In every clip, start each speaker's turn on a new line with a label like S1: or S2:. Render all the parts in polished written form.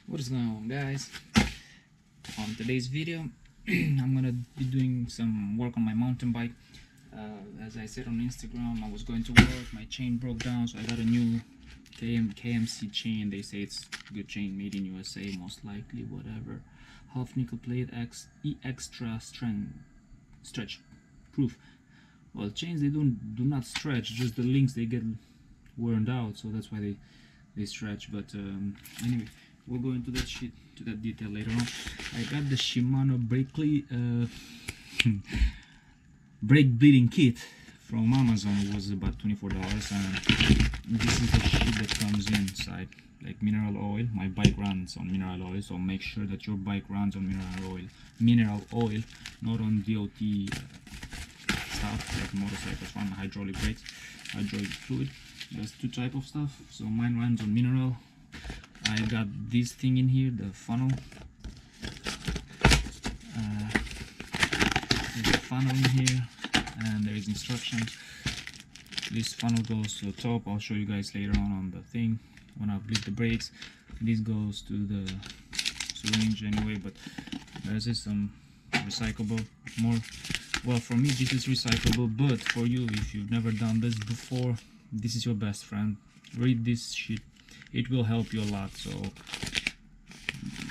S1: What is going on, guys? On today's video I'm gonna be doing some work on my mountain bike. As I said on Instagram, I was going to work, my chain broke down, so I got a new KMC chain. They say it's good chain, made in USA, most likely, whatever. Half nickel plate, extra strength, stretch proof. Well, chains, they do not stretch, just the links, they get worn out, so that's why they stretch. But anyway, we'll go into that shit, to that detail later on. I got the Shimano brake bleeding kit from Amazon. It was about $24, and this is the shit that comes inside, like mineral oil. My bike runs on mineral oil, so make sure that your bike runs on mineral oil, not on DOT stuff like motorcycles run hydraulic brakes, hydraulic fluid. There's two type of stuff, so mine runs on mineral. I got this thing in here, the funnel. There's a funnel in here, and there is instructions. This funnel goes to the top. I'll show you guys later on the thing when I bleed the brakes. This goes to the syringe anyway, but there's some recyclable more. Well, for me this is recyclable, but for you, if you've never done this before, this is your best friend. Read this shit, it will help you a lot. So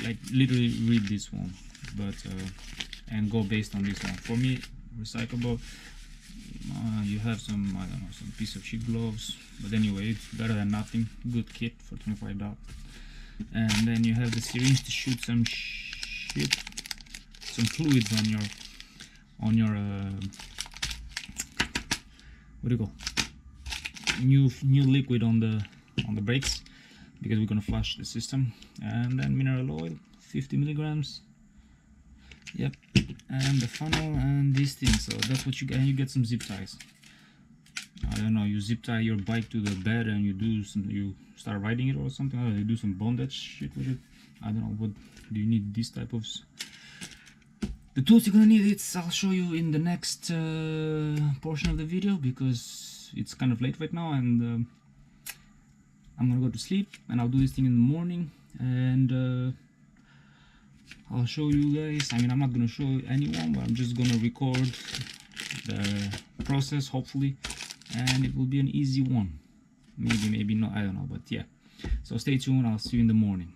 S1: like literally read this one, but and go based on this one. For me, recyclable, you have some, I don't know, some piece of shit gloves, but anyway, it's better than nothing. Good kit for $25. And then you have the syringe to shoot some shit, some fluids on your what do you call, new liquid on the brakes, because we're gonna flush the system. And then mineral oil, 50 milligrams. Yep. And the funnel and these things. So that's what you get. And you get some zip ties. I don't know, you zip tie your bike to the bed and you start riding it or something. You do some bondage shit with it. I don't know, what do you need this type of. The tools you're gonna need, I'll show you in the next portion of the video, because it's kind of late right now, and I'm gonna go to sleep, and I'll do this thing in the morning, and I'll show you guys. I mean, I'm not gonna show anyone, but I'm just gonna record the process, hopefully, and it will be an easy one. Maybe not, I don't know, but yeah. So stay tuned, I'll see you in the morning.